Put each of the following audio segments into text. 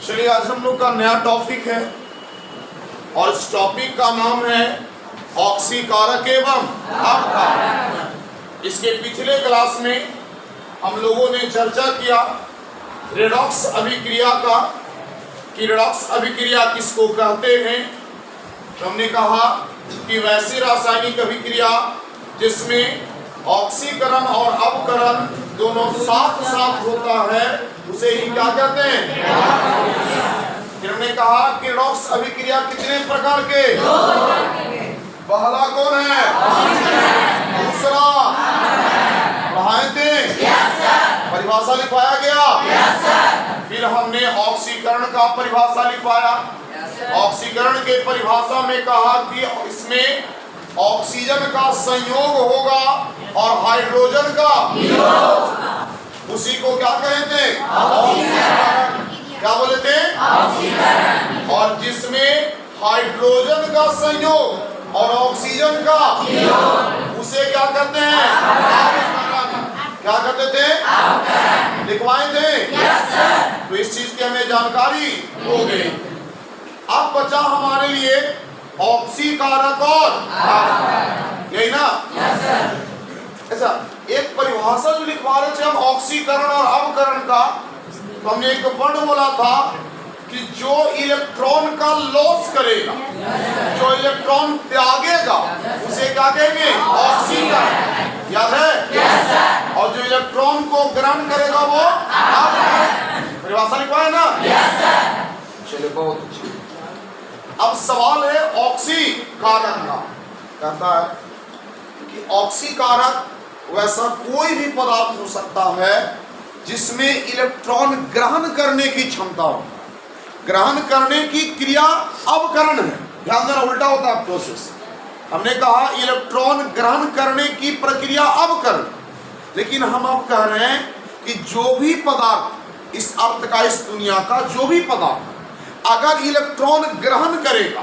चलिए आज हम लोग का नया टॉपिक है और इस टॉपिक का नाम है ऑक्सीकारक एवं अपकारक। इसके पिछले क्लास में हम लोगों ने चर्चा किया रेडॉक्स अभिक्रिया का कि रेडॉक्स अभिक्रिया किसको कहते हैं। तो हमने कहा कि वैसी रासायनिक अभिक्रिया जिसमें ऑक्सीकरण और अपकरण दोनों साथ साथ होता है उसे ही क्या कहते हैं। फिर हमने कहा कि रेडॉक्स अभिक्रिया कितने प्रकार के, पहला कौन है, दूसरा पढ़ाए थे, परिभाषा लिखवाया गया। फिर हमने ऑक्सीकरण का परिभाषा लिखवाया। ऑक्सीकरण के परिभाषा में कहा कि इसमें ऑक्सीजन का संयोग होगा और हाइड्रोजन का उसी को क्या कहते हैं, ऑक्सीकरण। क्या बोले थे, ऑक्सीकरण। और जिसमें हाइड्रोजन का संयोग और ऑक्सीजन का उसे क्या कहते हैं, क्या कहते थे, लिखवाए थे। तो इस चीज की हमें जानकारी हो गई। अब बचा हमारे लिए ऑक्सीकारक और यही ना। ऐसा एक परिभाषा जो लिखवा रहे थे हम ऑक्सीकरण और अपकरण का, तो हमने एक वर्ड बोला था कि जो इलेक्ट्रॉन का लॉस करेगा, जो इलेक्ट्रॉन त्यागेगा उसे क्या कहेंगे, ऑक्सीकरण। याद है। और जो इलेक्ट्रॉन को ग्रहण करेगा वो अपकरण। परिभाषा लिखवाया ना। चलिए बहुत अच्छी। अब सवाल है ऑक्सीकारक का। कहता है कि ऑक्सीकारक वैसा कोई भी पदार्थ हो सकता है जिसमें इलेक्ट्रॉन ग्रहण करने की क्षमता हो। ग्रहण करने की क्रिया अवकरण है। ध्यान देना, उल्टा होता है प्रोसेस। हमने कहा इलेक्ट्रॉन ग्रहण करने की प्रक्रिया अवकरण, लेकिन हम अब कह रहे हैं कि जो भी पदार्थ, इस अर्थ का, इस दुनिया का जो भी पदार्थ अगर इलेक्ट्रॉन ग्रहण करेगा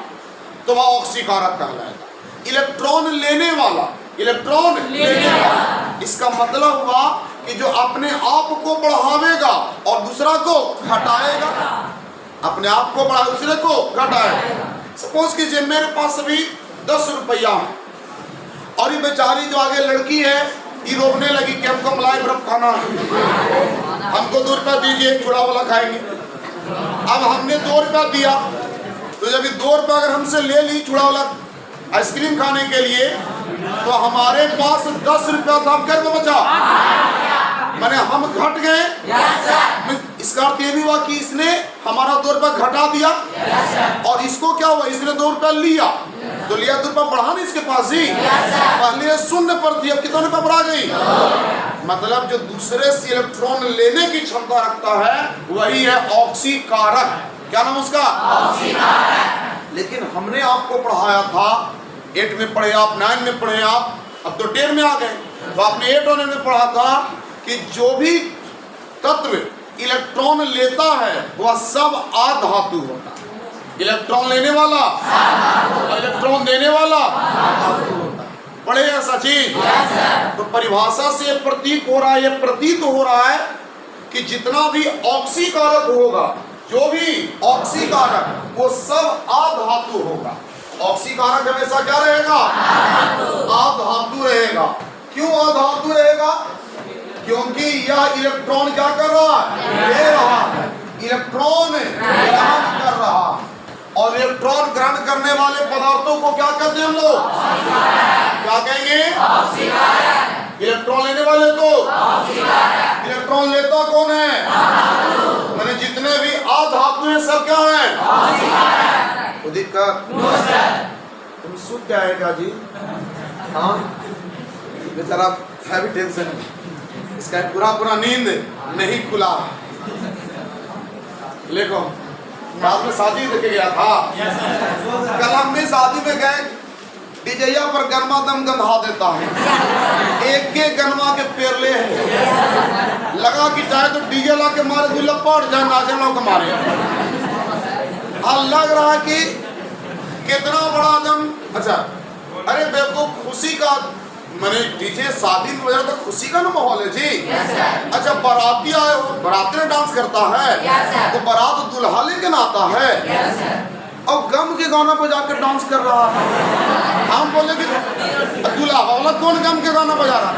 तो वह ऑक्सीकारक कहलाएगा। इलेक्ट्रॉन लेने वाला, इलेक्ट्रॉन लेने वाला, इसका मतलब हुआ कि जो अपने आप को बढ़ावेगा और दूसरा को घटाएगा। अपने आप को बढ़ा दूसरे को घटाएगा। सपोज कीजिए मेरे पास अभी 10 रुपया है और ये बेचारी जो आगे लड़की है ये रोकने लगी कि हमको मलाई बर्फ खाना है, हमको 2 रुपया दीजिए, चूड़ा वाला खाएंगे। अब हमने 2 रुपया दिया, तो जब 2 रुपया अगर हमसे ले ली चूड़ा वाला आइसक्रीम खाने के लिए, तो हमारे पास 10 रुपया था, अब कर बचा, माने हम घट गए। इसका अर्थ ये भी हुआ कि इसने हमारा 2 रुपया घटा दिया और इसको क्या हुआ, इसने 2 रुपया लिया, तो लिया 2 रुपया बढ़ा नहीं इसके पास ही, पहले 0 पर थी, अब कितने रुपया बढ़ा गई। मतलब जो दूसरे से इलेक्ट्रॉन लेने की क्षमता रखता है वही है ऑक्सीकारक। क्या नाम उसका, ऑक्सीकारक। लेकिन हमने आपको पढ़ाया था 8 में पढ़े आप, 9 में पढ़े आप, अब तो 10 में आ गए। तो आपने 8 और 9 में पढ़ा था कि जो भी तत्व इलेक्ट्रॉन लेता है वह सब अधातु होता है। इलेक्ट्रॉन लेने वाला और इलेक्ट्रॉन देने वाला होता है। पढ़े ऐसा चीज। तो परिभाषा से प्रतीक हो रहा है, यह प्रतीत हो रहा है कि जितना भी ऑक्सीकारक होगा, जो भी ऑक्सीकारक, वो सब अधातु होगा। ऑक्सीकारक हमेशा क्या रहेगा, अधातु रहेगा। क्यों अधातु रहेगा, क्योंकि यह इलेक्ट्रॉन क्या कर रहा है, ले रहा है। इलेक्ट्रॉन ग्रहण कर रहा है और इलेक्ट्रॉन ग्रहण करने वाले पदार्थों को क्या कहते हैं हम लोग, क्या कहेंगे, ऑक्सीकारक। इलेक्ट्रॉन लेने वाले को ऑक्सीकारक। इलेक्ट्रॉन लेता कौन है, मैंने जितने भी अधातु हैं सब क्या है, ऑक्सीकारक। तो दिक्कत तुम सुन जाएगा जी। हाँ बेचारा हैवी टेंशन, इसका पूरा नींद नहीं खुला। देखो रात में शादी देखे गया था, कल हमने शादी में गए, डीजैया पर गरमा दम गंधा देता है, एक गनमा के पेरले है, लगा कि चाहे तो डीजे ला के मारे दुल्ला पड़ जाए, नाचे ला के मारे। लग रहा कि कितना बड़ा दम। अच्छा, अरे बेवकूफ, खुशी का मैंने डीजे शादी में बजा तो खुशी का ना माहौल है जी। अच्छा बाराती आए हो, बाराती में डांस करता है तो बारात दुल्हा लेके आता है और गम के गाना बजा के डांस कर रहा है। हम बोले कि दूल्हा वाला कौन गम के गाना बजा रहा है?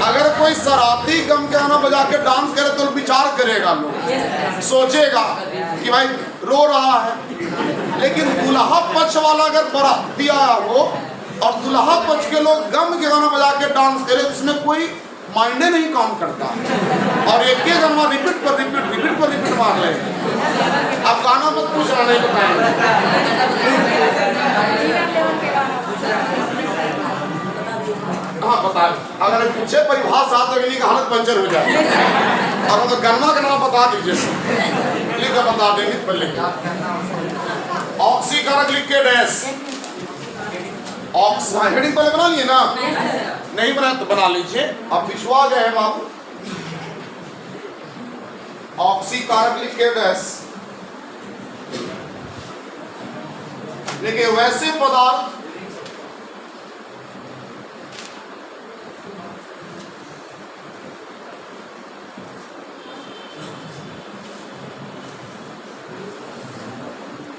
अगर कोई शरारती गम के गाना बजा के डांस करे तो विचार करेगा, लोग सोचेगा कि भाई रो रहा है। लेकिन दूल्हा पक्ष वाला अगर बाराती आया हो और दूल्हा पक्ष के लोग गम के गाना बजा के डांस करे तो उसमें कोई माइंडे नहीं काम करता और एक ही गाना रिपीट पर मार ले। अब गाना मत पूछ रहा, नहीं बताएंगे। हाँ बता, अगर पूछे परिभाषा तो इन्हीं का हालत पंचर हो जाए। और अगर गन्ना का नाम बता दीजिए, लिख कर बता देंगे पहले। ऑक्सीकारक लिख के डैश ऑक्स हेडिंग पहले बना लिए ना, नहीं बनाया तो बना लीजिए। अब पिछवा गए हैं बाबू, ऑक्सीकारक लिख के डैश। देखिए वैसे पदार्थ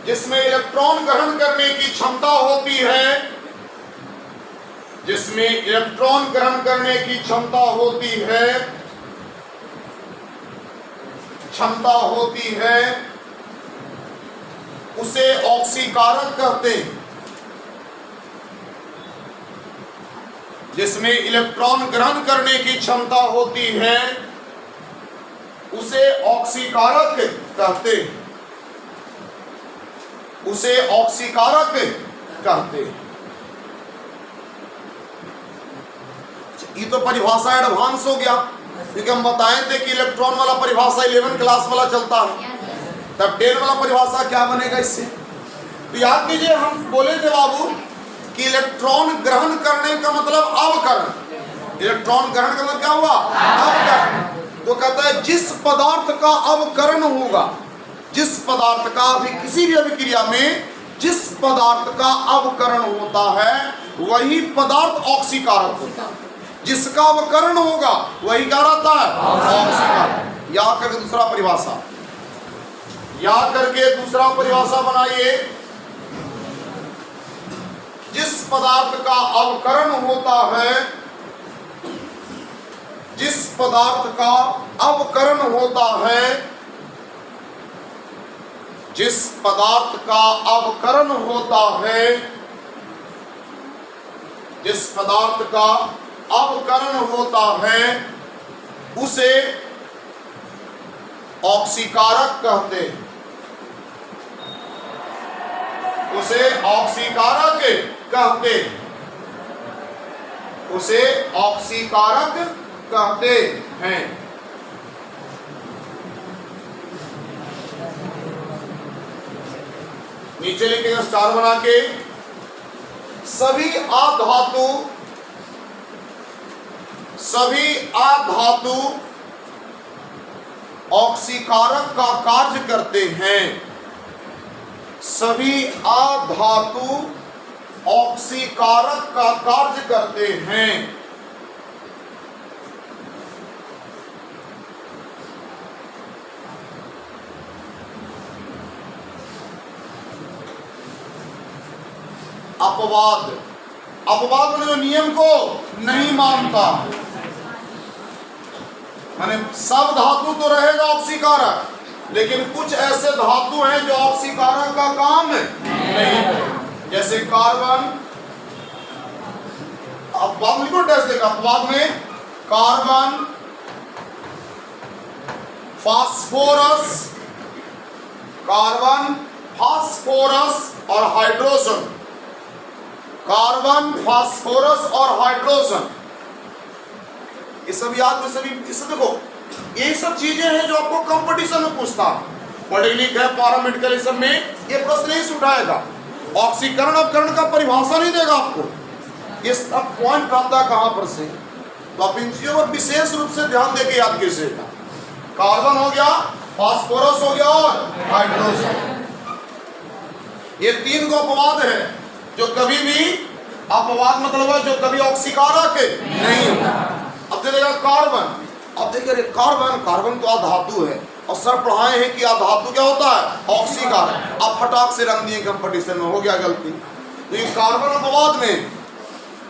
जिसमें इलेक्ट्रॉन ग्रहण करने की क्षमता होती है, जिसमें इलेक्ट्रॉन ग्रहण करने की क्षमता होती है उसे ऑक्सीकारक कहते हैं। जिसमें इलेक्ट्रॉन ग्रहण करने की क्षमता होती है उसे ऑक्सीकारक कहते हैं, उसे ऑक्सीकारक कहते हैं। ये तो परिभाषा एडवांस हो गया, क्योंकि हम बताए थे कि इलेक्ट्रॉन वाला परिभाषा 11 क्लास वाला चलता है, तब 10 वाला परिभाषा क्या बनेगा इससे। तो याद कीजिए हम बोले थे बाबू कि इलेक्ट्रॉन ग्रहण करने का मतलब अवकरण। इलेक्ट्रॉन ग्रहण का मतलब क्या हुआ? अवकरण। तो कहता है जिस पदार्थ का अवकरण होगा, जिस पदार्थ का भी किसी भी अभिक्रिया में जिस पदार्थ का अवकरण होता है वही पदार्थ ऑक्सीकारक होता है। जिसका अवकरण होगा वही क्या रहता है? ऑक्सीकारक। याद करके दूसरा परिभाषा, याद करके दूसरा परिभाषा बनाइए। जिस पदार्थ का अवकरण होता है, जिस पदार्थ का अवकरण होता है, जिस पदार्थ का अवकरण होता है, जिस पदार्थ का अवकरण होता है उसे ऑक्सीकारक कहते हैं, उसे ऑक्सीकारक कहते, उसे ऑक्सीकारक कहते हैं। नीचे लिखेंगे स्टार बना के, सभी अधातु, सभी अधातु ऑक्सीकारक का कार्य करते हैं। सभी अधातु ऑक्सीकारक का कार्य करते हैं। अपवाद, अपवाद जो नियम को नहीं मानता, माने सब धातु तो रहेगा ऑक्सीकारक, लेकिन कुछ ऐसे धातु हैं जो ऑक्सीकारक का काम नहीं है, जैसे कार्बन। अपवाद लिखो टेस्ट देगा, अपवाद में कार्बन, फास्फोरस, कार्बन, फास्फोरस और हाइड्रोजन, कार्बन, फास्फोरस और हाइड्रोजन, ये सब याद में सभी। इसे देखो ये सब चीजें हैं जो आपको कंपटीशन में पूछता है, पॉलिटेक्निक है, पैरामेडिकल, सब में ये प्रश्न नहीं उठाएगा। ऑक्सीकरण अपकरण का परिभाषा नहीं देगा आपको, ये सब पॉइंट आता है कहां पर से, तो आप इन चीजों पर विशेष रूप से ध्यान देके याद कीजिएगा। कार्बन हो गया, फास्फोरस हो गया और हाइड्रोजन, ये तीन को अपवाद है जो कभी भी अपवाद मतलब है जो कभी ऑक्सीकारक नहीं होता। अब देखिएगा कार्बन, अब देखिए कार्बन तो अधातु है और सर पढ़ाए हैं कि अधातु क्या होता है, ऑक्सीकारक। अब फटाक से रख दिए कंपटीशन में, हो गया गलती। तो ये कार्बन अपवाद में,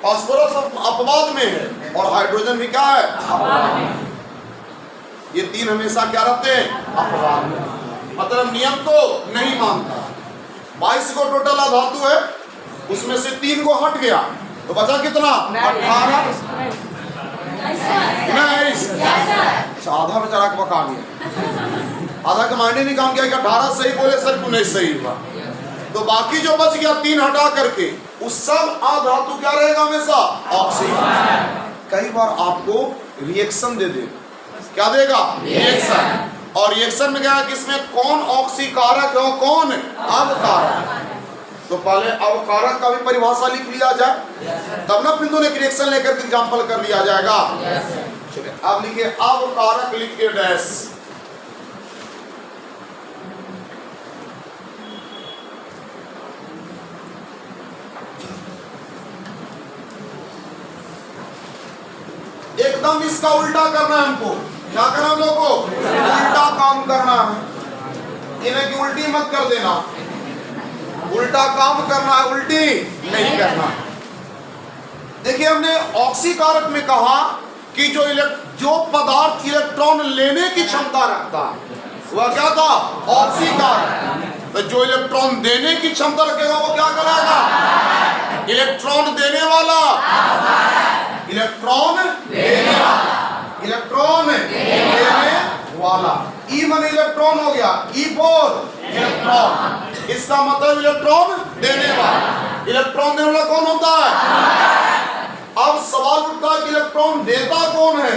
फास्फोरस अपवाद में है और हाइड्रोजन भी क्या है, अपवाद में। ये तीन हमेशा क्या रहते हैं, अपवाद में, मतलब नियम को नहीं मानता। 22 को टोटल अधातु है, उसमें से 3 को हट गया तो बचा कितना, 18। आधा बेचारा को बका गया, आधा का मायने नहीं काम किया कि 18 सही बोले सर क्यों नहीं सही हुआ। तो बाकी जो बच गया 3 हटा करके उस सब अधातु क्या रहेगा हमेशा, ऑक्सीजन। कई बार आपको रिएक्शन दे देगा, क्या देगा, रिएक्शन। और रिएक्शन में क्या है कि इसमें कौन ऑक्सीकारक है और कौन अवकारक। तो पहले अवकारक का भी परिभाषा लिख लिया जाए, तब ना फिर दोनों रिएक्शन लेकर के एग्जांपल कर लिया जाएगा। चलिए अब लिखिए अवकारक, लिखिए डैश। एकदम इसका उल्टा करना है हमको, क्या करना हम लोग को, उल्टा काम करना है। इन्हें की उल्टी मत कर देना, उल्टा काम करना है, उल्टी नहीं करना। देखिए हमने ऑक्सीकारक में कहा कि जो पदार्थ इलेक्ट्रॉन लेने की क्षमता रखता है वह क्या था, ऑक्सीकारक। तो जो इलेक्ट्रॉन देने की क्षमता रखेगा वो क्या कहलाएगा, इलेक्ट्रॉन देने वाला, इलेक्ट्रॉन देने वाला, इलेक्ट्रॉन देने वाला। ई माने इलेक्ट्रॉन हो गया, ई फॉर इलेक्ट्रॉन, इसका मतलब इलेक्ट्रॉन देने वाला। इलेक्ट्रॉन देने वाला कौन होता है। अब सवाल उठता है कि इलेक्ट्रॉन देता कौन है।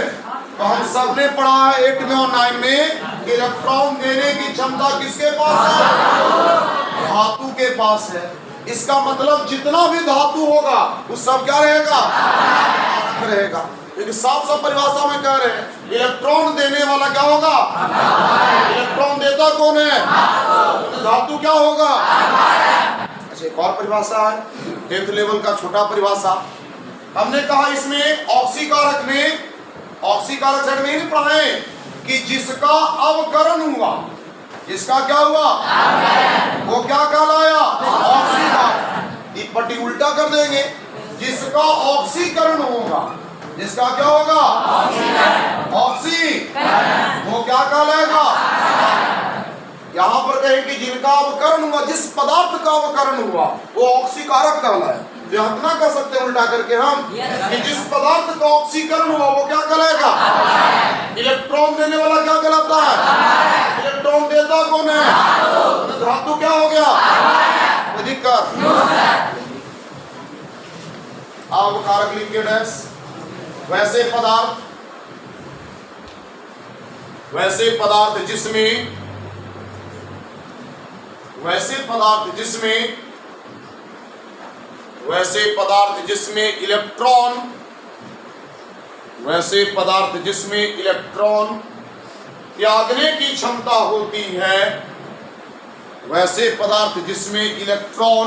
तो हम सब ने पढ़ा है 8 में और 9 में, इलेक्ट्रॉन देने की क्षमता किसके पास है, धातु के पास है। इसका मतलब जितना भी धातु होगा वो सब क्या रहेगा, रहेगा। लेकिन साफ साफ परिभाषा में कह रहे हैं इलेक्ट्रॉन देने वाला क्या होगा, इलेक्ट्रॉन देता कौन है, धातु क्या होगा। अच्छा एक और परिभाषा है 10th लेवल का छोटा परिभाषा। हमने कहा इसमें ऑक्सीकारक में, ऑक्सीकारक सेट में नहीं पढ़ाए कि जिसका अवकरण हुआ, जिसका क्या हुआ, वो क्या कहलाया, ऑक्सीकारक। एक पट्टी उल्टा कर देंगे, जिसका ऑक्सीकरण होगा, जिसका क्या होगा, ऑक्सीकरण, वो क्या कहलाएगा। यहाँ पर कहें कि जिनका अवकरण हुआ, जिस पदार्थ का अवकरण हुआ वो ऑक्सीकारक कहलाए। ध्यान ना कर सकते उल्टा करके हम कि जिस पदार्थ का ऑक्सीकरण हुआ वो क्या कहलाएगा, इलेक्ट्रॉन देने वाला क्या कहलाता है, इलेक्ट्रॉन देता कौन है, धातु क्या हो गया, कोई दिक्कत। अवकारक लिखिए डैश। वैसे पदार्थ, वैसे पदार्थ जिसमें, वैसे पदार्थ जिसमें, वैसे पदार्थ जिसमें इलेक्ट्रॉन, वैसे पदार्थ जिसमें इलेक्ट्रॉन त्यागने की क्षमता होती है, वैसे पदार्थ जिसमें इलेक्ट्रॉन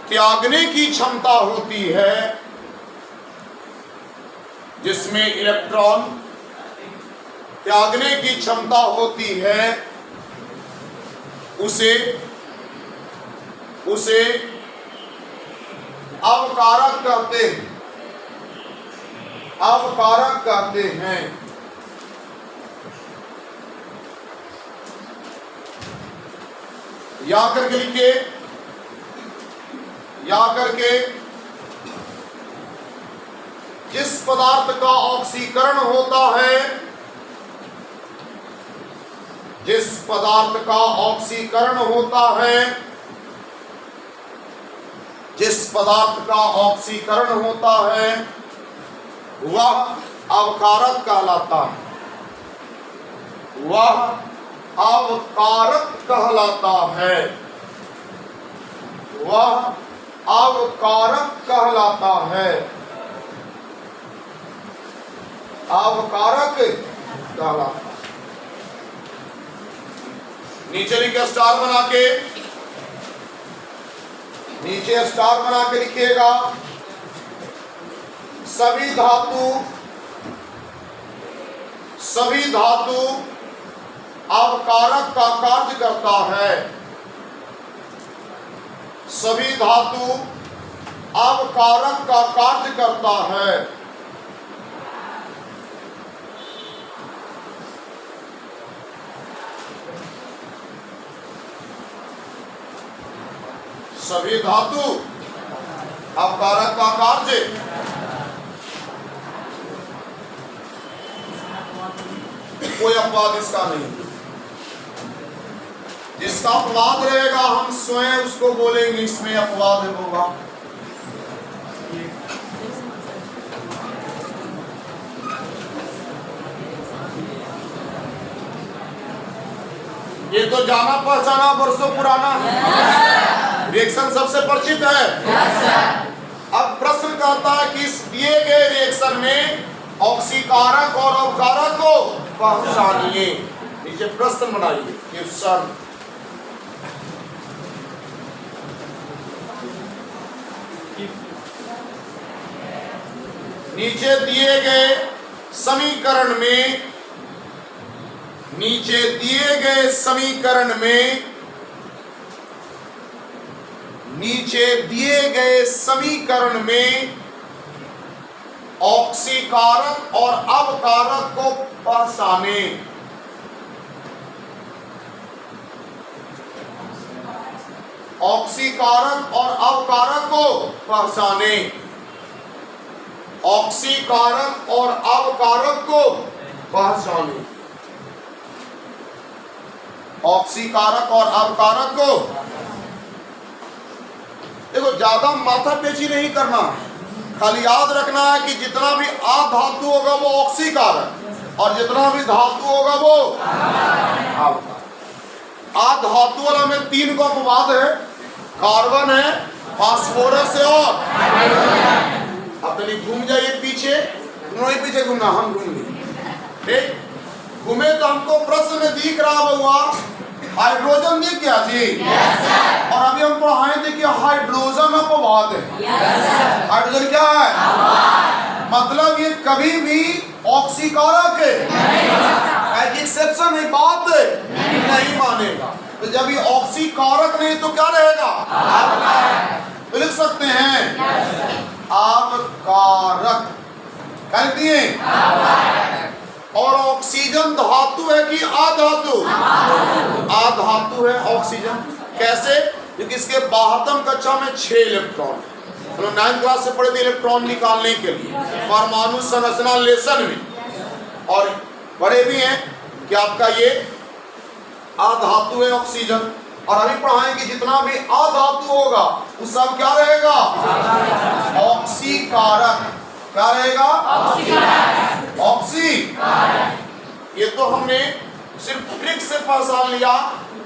त्यागने की क्षमता होती है, जिसमें इलेक्ट्रॉन त्यागने की क्षमता होती है, उसे अवकारक कहते हैं, अवकारक कहते हैं। या करके लिखिए, या करके जिस पदार्थ का ऑक्सीकरण होता है, जिस पदार्थ का ऑक्सीकरण होता है, जिस पदार्थ का ऑक्सीकरण होता है वह अवकारक कहलाता है, वह अवकारक कहलाता है, वह अवकारक कहलाता है, अवकारक कहलाता है। नीचे लिखिए स्टार बना के, नीचे स्टार बना के लिखिएगा सभी धातु अवकारक का कार्य करता है। सभी धातु अवकारक का कार्य करता है। सभी धातु अवकारक का कार्य। कोई अपवाद इसका नहीं। जिसका अपवाद रहेगा हम स्वयं उसको बोलेंगे इसमें अपवाद होगा। ये तो जाना पहचाना वर्षों पुराना रिएक्शन सबसे परिचित है। अब प्रश्न कहता है कि इस दिए गए रिएक्शन में ऑक्सीकारक और अवकारक को पहचानिए। नीचे प्रश्न बनाइए। क्वेश्चन नीचे दिए गए समीकरण में ऑक्सीकारक और अवकारक को पहचाने। ऑक्सीकारक और अवकारक को पहचाने। ऑक्सीकारक और अवकारक को पहचाने। ऑक्सीकारक और अवकारक को देखो, ज्यादा माथा पेची नहीं करना, खाली याद रखना है कि जितना भी आ धातु होगा वो ऑक्सीकारक और जितना भी धातु होगा वो अवकारक। आ धातु वाला में 3 को अपवाद है, कार्बन है, फास्फोरस है और अब तनी घूम जाइए पीछे, पीछे घूमना, हम घूम गए। घूमे तो हमको प्रश्न में दिख रहा हुआ हाइड्रोजन दिख गया जी। और अभी हम पढ़ाएं थे कि हाइड्रोजन अपवाद है। हाइड्रोजन क्या है? मतलब ये कभी भी ऑक्सीकारक है, एक्सेप्शन है, बात नहीं मानेगा। तो जब ये ऑक्सीकारक नहीं तो क्या रहेगा? तो लिख सकते हैं अवकारक। क्या लिख दिए? और ऑक्सीजन धातु है कि अधातु? अधातु है ऑक्सीजन। कैसे? क्योंकि इसके 72 कक्षा में 6 इलेक्ट्रॉन है। हम लोग 9th क्लास से पढ़े थे इलेक्ट्रॉन निकालने के लिए परमाणु संरचना लेसन में, और बड़े भी हैं कि आपका ये अधातु है ऑक्सीजन। और अभी पढ़ाएंगे जितना भी अधातु होगा वो सब क्या रहेगा? ऑक्सीकारक। क्या रहेगा? ऑक्सीकारक। ये तो हमने सिर्फ ट्रिक से पहचान लिया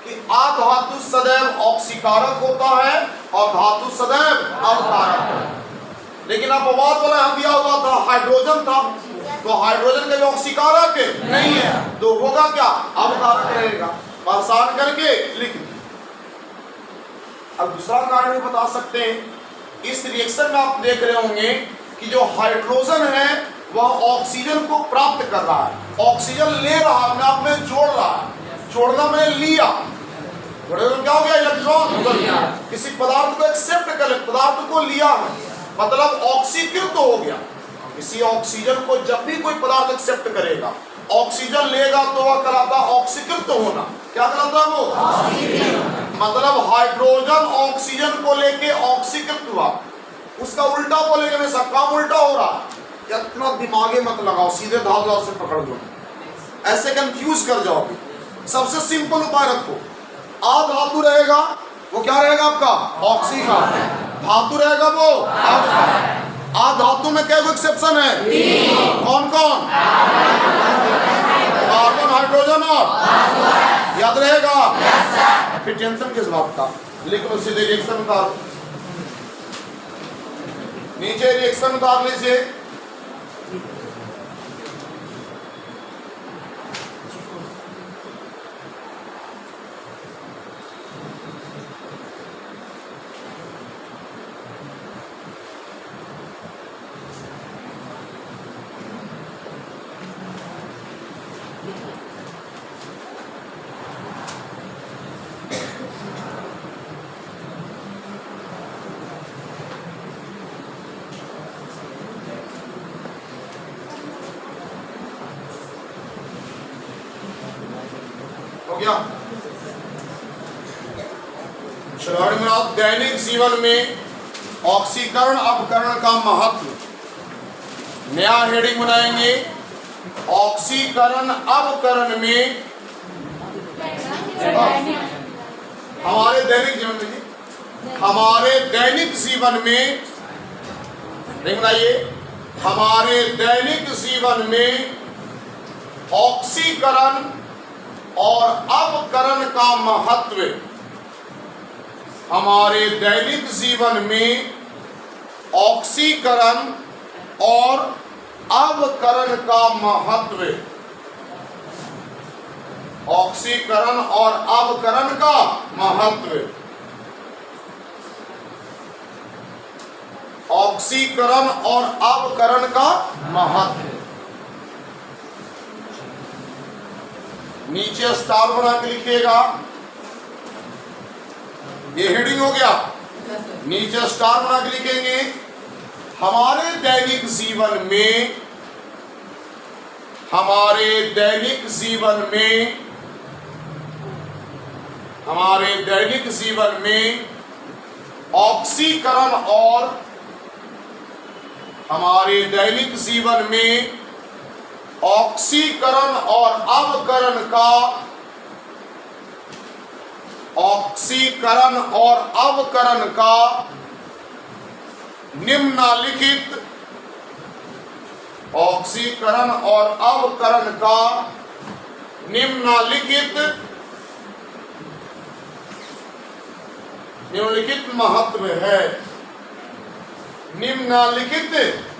कि अधातु सदैव ऑक्सीकारक होता है और धातु सदैव अवकारक। लेकिन अपवाद वाला हम दिया हुआ था हाइड्रोजन था, तो हाइड्रोजन का भी ऑक्सीकारक नहीं है, तो होगा क्या? अवकारक रहेगा। पहचान करके लिख। अब दूसरा कारण भी बता सकते हैं। इस रिएक्शन में आप देख रहे होंगे कि जो हाइड्रोजन है वह ऑक्सीजन को प्राप्त कर रहा है, ऑक्सीजन ले रहा है, अपने आप में जोड़ रहा है। जोड़ना मैंने लिया, क्या हो गया? इलेक्ट्रॉन किसी पदार्थ को एक्सेप्ट कर, पदार्थ को लिया है, मतलब ऑक्सीकृत हो गया। किसी ऑक्सीजन को जब भी कोई पदार्थ एक्सेप्ट करेगा, ऑक्सीजन लेगा तो वह कहलाता है ऑक्सीकृत होना। क्या कहलाता है वो? मतलब हाइड्रोजन ऑक्सीजन को लेके ऑक्सीकृत हुआ। उसका उल्टा बोलेंगे, में सब काम उल्टा हो रहा है। इतना दिमागे मत लगाओ, सीधे धातु से पकड़ दो, ऐसे कंफ्यूज कर जाओगे। सबसे सिंपल उपाय रखो। आ धातु रहेगा वो क्या रहेगा आपका? ऑक्सी का। धातु रहेगा वो आ धातु में क्या एक्सेप्शन है? कौन कौन? कार्बन, हाइड्रोजन और याद रहेगा। फिर टेंशन किस बात का? लिख लो सीधे रिएक्शन उतारो, नीचे रिएक्शन उतार लीजिए। हो गया। चलो दैनिक जीवन में ऑक्सीकरण अपकरण का महत्व, नया हेडिंग बनाएंगे। ऑक्सीकरण अपकरण में हमारे दैनिक जीवन में, हमारे दैनिक जीवन में बनाइए, हमारे दैनिक जीवन में ऑक्सीकरण और अपकरण का महत्व, हमारे दैनिक जीवन में ऑक्सीकरण और अपकरण का महत्व, ऑक्सीकरण और अपकरण का महत्व, ऑक्सीकरण और अपकरण का महत्व। नीचे स्टार बना के लिखिएगा, ये हेडिंग हो गया। नीचे स्टार बना के लिखेंगे, हमारे दैनिक जीवन में, हमारे दैनिक जीवन में, हमारे दैनिक जीवन में ऑक्सीकरण और, हमारे दैनिक जीवन में ऑक्सीकरण और अपकरण का, ऑक्सीकरण और अपकरण का निम्नलिखित, ऑक्सीकरण और अपकरण का निम्नलिखित महत्व है, निम्नलिखित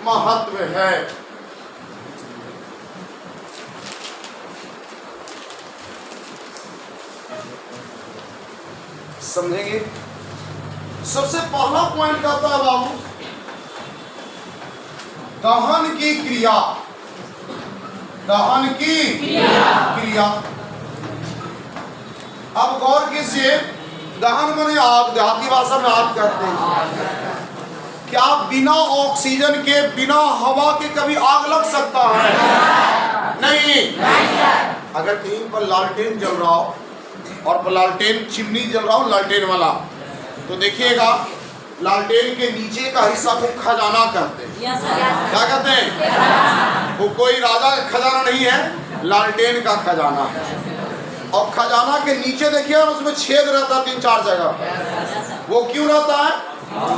महत्व है। समझेंगे? सबसे पहला पॉइंट कहता है बाबू, दहन की क्रिया, दहन की क्रिया। अब गौर कीजिए, दहन माने आग, देहाती भाषा में आग कहते हैं। क्या बिना ऑक्सीजन के, बिना हवा के कभी आग लग सकता है? नहीं। अगर कहीं पर लालटेन जल रहा हो और लालटेन चिमनी जल रहा हो, लालटेन वाला, तो देखिएगा लालटेन के नीचे का हिस्सा को खजाना कहते हैं। क्या कहते हैं? वो कोई राजा का खजाना नहीं है, लालटेन का खजाना है। और खजाना के नीचे देखिए, उसमें छेद रहता है 3-4 जगह पर। वो क्यों रहता है?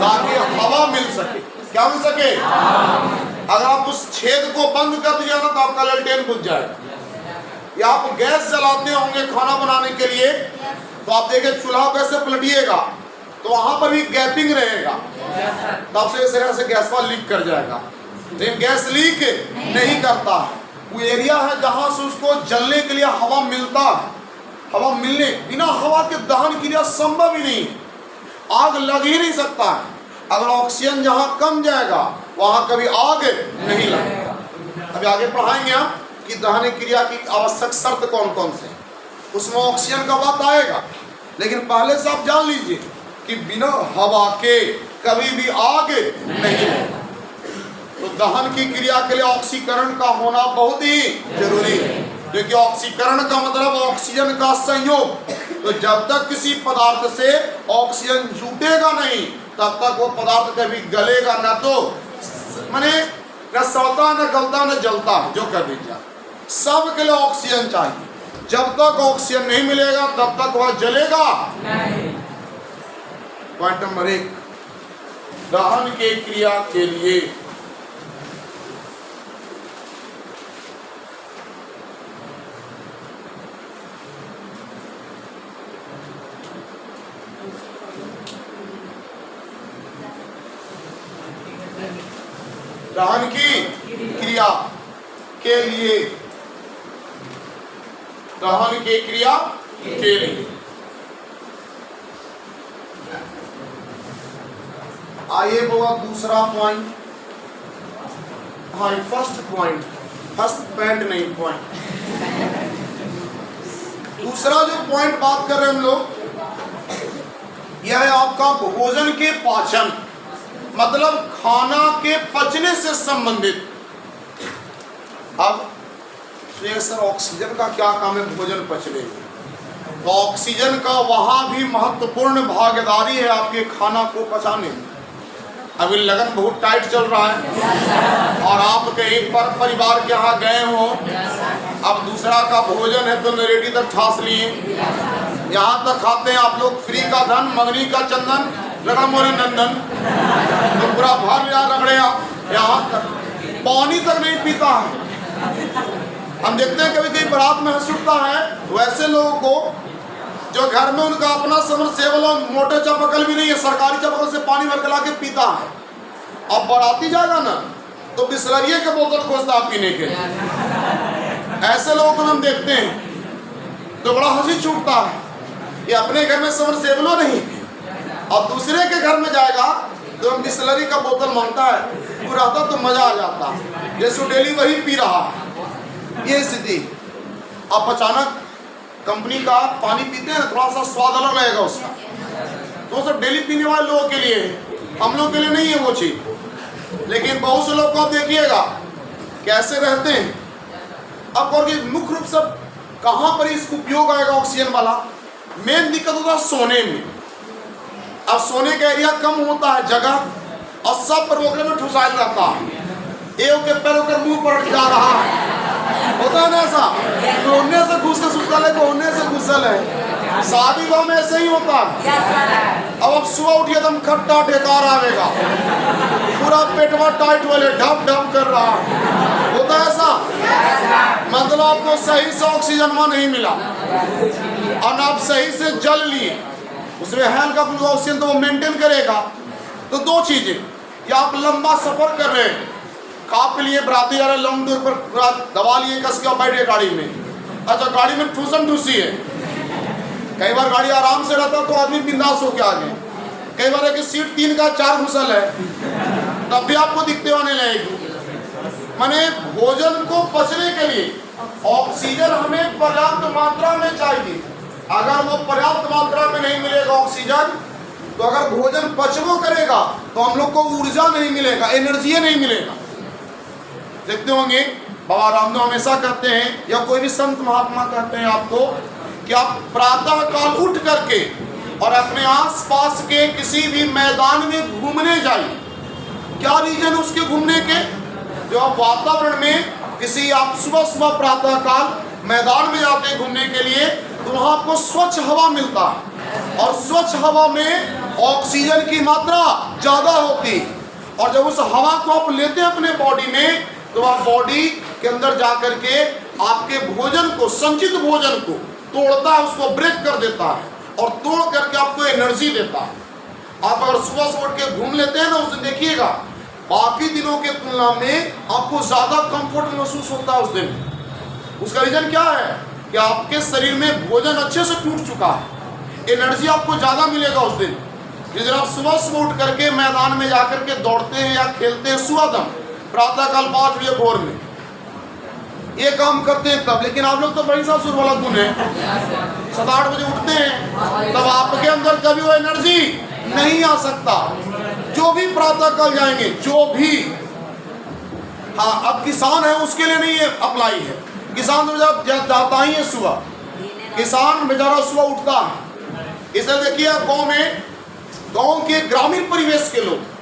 ताकि हवा मिल सके। क्या मिल सके? अगर आप उस छेद को बंद कर दिया ना तो आपका लालटेन बुझ जाएगा। या आप गैस जलाते होंगे खाना बनाने के लिए, तो आप देखिए चूल्हा कैसे पलटिएगा तो वहां पर भी गैपिंग रहेगा, तब से इस तरह से गैस पर लीक कर जाएगा। लेकिन गैस लीक नहीं करता। वो एरिया है जहां से उसको जलने के लिए हवा मिलता है। हवा मिलने, बिना हवा के दहन क्रिया संभव ही नहीं, आग लग ही नहीं सकता है। अगर ऑक्सीजन जहां कम जाएगा वहां कभी आग नहीं लगेगा। अभी आगे पढ़ाएंगे हम कि दहन क्रिया की आवश्यक शर्त कौन कौन से, उसमें ऑक्सीजन का बात आएगा। लेकिन पहले से आप जान लीजिए कि बिना हवा के कभी भी आग नहीं लगेगा। तो दहन की क्रिया के लिए ऑक्सीकरण का होना बहुत ही जरूरी है, क्योंकि ऑक्सीकरण का मतलब ऑक्सीजन का संयोग। तो जब तक किसी पदार्थ से ऑक्सीजन जुटेगा नहीं तब तक वो पदार्थ कभी गलेगा ना, तो माने न सड़ता न गलता न जलता है, जो कर दीजिए। सब के लिए ऑक्सीजन चाहिए। जब तक ऑक्सीजन नहीं मिलेगा तब तक वह जलेगा नहीं। पॉइंट नंबर 1, दहन की क्रिया के लिए दहन की क्रिया के लिए, दहन की क्रिया के लिए आइए बोला दूसरा पॉइंट। हाँ, फर्स्ट पॉइंट, फर्स्ट पॉइंट नहीं, पॉइंट। दूसरा जो पॉइंट बात कर रहे हैं हम लोग, यह है आपका भोजन के पाचन, मतलब खाना के पचने से संबंधित। अब सर ऑक्सीजन का क्या काम है भोजन पचने में? तो ऑक्सीजन का वहाँ भी महत्वपूर्ण भागीदारी है आपके खाना को पचाने में। अभी लगन बहुत टाइट चल रहा है और आप कहीं पर परिवार के यहाँ गए हो, अब दूसरा का भोजन है तो नरेटी तक ठास लिए, यहाँ तक खाते हैं आप लोग फ्री का धन मंगनी का चंदन रगड़ मोरे नंदन, तो पूरा भर लिया रगड़े आप, यहाँ तक पानी तक नहीं पीता है। हम देखते हैं कभी कभी बारात में हंस उठता है, वैसे लोगों को जो घर में उनका अपना सबमर्सिबल और मोटर चापाकल भी नहीं है, सरकारी चापाकल से पानी भर के ला के पीता है। अब बाराती जाएगा ना तो बिस्लरिये के बोतल खोजता है पीने के, ऐसे लोगों को हम देखते हैं तो बड़ा हंसी छूटता है। ये अपने घर में सबमर्सिबल नहीं और दूसरे के घर में जाएगा तो हम बिस्लरी का बोतल मांगता है, वो रहता तो मजा आ जाता, जैसे डेली वही पी रहा है। ये स्थिति, आप अचानक कंपनी का पानी पीते हैं, थोड़ा सा स्वाद अलग लगेगा उसका, तो सब डेली पीने वाले लोगों के लिए, हम लोग के लिए नहीं है वो चीज। लेकिन बहुत से लोग को आप देखिएगा कैसे रहते हैं। अब और मुख्य रूप से कहाँ पर इसका उपयोग आएगा ऑक्सीजन वाला, मेन दिक्कत होता है सोने में। अब सोने का एरिया कम होता है जगह और सब पर में ठुसाइल रहता है, एक के पैर होकर मुंह पर जा रहा है, होता है ना ऐसा, कोने से घुस के सुतल है, कोने से घुसल है। शादी गाँव में ऐसे ही होता है। अब सुबह उठिए एकदम खट्टा ढेकार आवेगा, पूरा पेटवा टाइट वाले ढप ढप कर रहा है, होता है ऐसा। मतलब आपको सही से ऑक्सीजन वहाँ नहीं मिला और आप सही से जल लिए, उसमें हल्का ऑक्सीजन तो वो मेंटेन करेगा। तो दो चीजें, या आप लंबा सफर कर रहे हैं, खा पी लिए, बराती जा रहे, लंबी दूर पर दबा लिए कस के बैठे गाड़ी में, अच्छा गाड़ी में ठूसन ठूसी है, कई बार गाड़ी आराम से रहता तो आदमी बिंदास होके आ गए, कई बार है कि सीट 3 का 4 घुसल है, तब भी आपको दिखते होने लगेगी। माने भोजन को पचने के लिए ऑक्सीजन हमें पर्याप्त मात्रा में चाहिए। अगर वो पर्याप्त मात्रा में नहीं मिलेगा ऑक्सीजन, तो अगर भोजन पचवो करेगा तो हम लोग को ऊर्जा नहीं मिलेगा, एनर्जी नहीं मिलेगा। देखते होंगे बाबा रामदेव हमेशा कहते हैं, या कोई भी संत महात्मा कहते हैं आपको, कि आप प्रातः काल उठ करके और अपने आसपास के किसी भी मैदान में घूमने जाइए। क्या रीजन उसके घूमने के, जो आप वातावरण में किसी आप सुबह सुबह प्रातः काल मैदान में जाते हैं घूमने के लिए, तो वहाँ आपको स्वच्छ हवा मिलता है और स्वच्छ हवा में ऑक्सीजन की मात्रा ज़्यादा होती, और जब उस हवा को आप लेते हैं अपने बॉडी में, तो आप बॉडी के अंदर जाकर के आपके भोजन को, संचित भोजन को तोड़ता है, उसको ब्रेक कर देता है और तोड़ करके आपको एनर्जी देता है। आप अगर सुबह से उठ के घूम लेते हैं ना, उस दिन देखिएगा बाकी दिनों के तुलना में आपको ज़्यादा कंफर्ट महसूस होता है उस दिन। उसका रीजन क्या है कि आपके शरीर में भोजन अच्छे से टूट चुका है, एनर्जी आपको ज़्यादा मिलेगा उस दिन। जिस दिन आप सुबह सुबह उठ करके मैदान में जाकर के दौड़ते हैं या खेलते हैं, सुबह दम प्रातःकाल 5 बजे भोर में ये काम करते हैं तब। लेकिन आप लोग तो बड़ी सा सुर वाला गुण है, 7-8 बजे उठते हैं, तब आपके अंदर कभी वो एनर्जी नहीं आ सकता। जो भी प्रातःकाल जाएंगे, जो भी, हाँ अब किसान है उसके लिए नहीं है अप्लाई है, किसान तो जब जाता ही है सुबह, किसान बेचारा सुबह उठता है। इसलिए देखिए गाँव में, गाँव के ग्रामीण परिवेश के लोग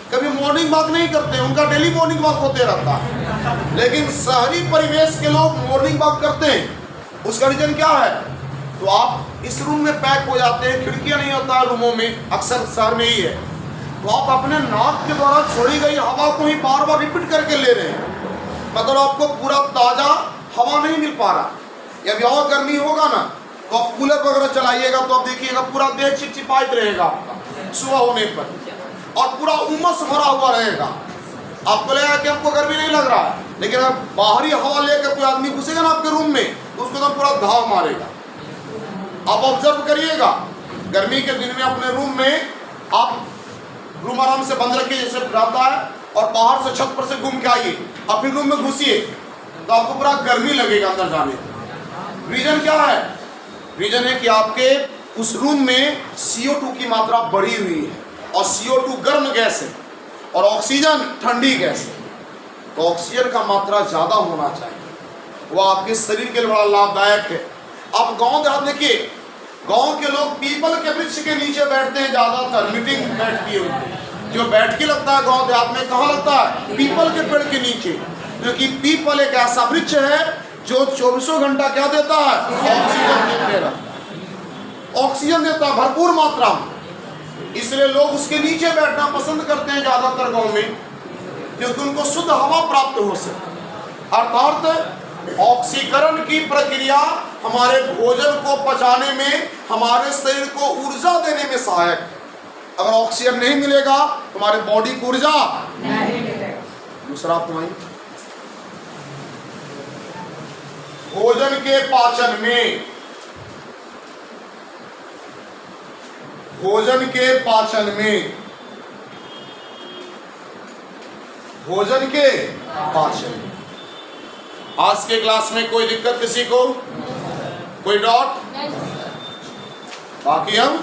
कभी मॉर्निंग वॉक नहीं करते, उनका डेली मॉर्निंग वॉक होते रहता है। लेकिन शहरी परिवेश के लोग मॉर्निंग वॉक करते हैं। उसका रीजन क्या है, तो आप इस रूम में पैक हो जाते हैं, खिड़कियां नहीं होता है रूमों में, अक्सर शहर में ही है, तो आप अपने नाक के द्वारा छोड़ी गई हवा को ही बार बार रिपीट करके ले रहे हैं। मतलब आपको पूरा ताज़ा हवा नहीं मिल पा रहा। जब और गर्मी होगा ना तो आप कूलर वगैरह चलाइएगा तो आप देखिएगा पूरा देह चिपचिपाइत रहेगा आपका सुबह होने पर, और पूरा उमस भरा हुआ रहेगा। आपको लगेगा कि आपको गर्मी नहीं लग रहा है, लेकिन अगर बाहरी हवा लेकर कोई आदमी घुसेगा ना आपके रूम में तो उसको तो पूरा धाव मारेगा। आप ऑब्जर्व करिएगा, गर्मी के दिन में अपने रूम में आप रूम आराम से बंद रखिए जैसे रहता है, और बाहर से छत पर से घूम के आइए, अपने रूम में घुसिए तो आपको पूरा गर्मी लगेगा अंदर जाने। रीजन क्या है, रीजन है कि आपके उस रूम में CO2 की मात्रा बढ़ी हुई है, और CO2 गर्म गैस है और ऑक्सीजन ठंडी गैस है। तो ऑक्सीजन का मात्रा ज़्यादा होना चाहिए, वो आपके शरीर के लिए बड़ा लाभदायक है। आप गांव देहात देखिए, गांव के लोग पीपल के वृक्ष के नीचे बैठते हैं, ज्यादातर मीटिंग बैठती है। जो बैठकी लगता है गांव देहात में, कहाँ लगता है? पीपल के पेड़ के नीचे, क्योंकि पीपल एक ऐसा वृक्ष है जो 24 घंटा क्या देता है? ऑक्सीजन देता है भरपूर मात्रा में। इसलिए लोग उसके नीचे बैठना पसंद करते हैं ज्यादातर गांव में, क्योंकि उनको शुद्ध हवा प्राप्त हो सके। अर्थात ऑक्सीकरण की प्रक्रिया हमारे भोजन को पचाने में, हमारे शरीर को ऊर्जा देने में सहायक है। अगर ऑक्सीजन नहीं मिलेगा तो हमारे बॉडी को ऊर्जा नहीं मिलेगा। दूसरा पॉइंट, भोजन के पाचन में, भोजन के पाचन में, भोजन के पाचन में। आज के क्लास में कोई दिक्कत किसी को? कोई डाउट? बाकी हम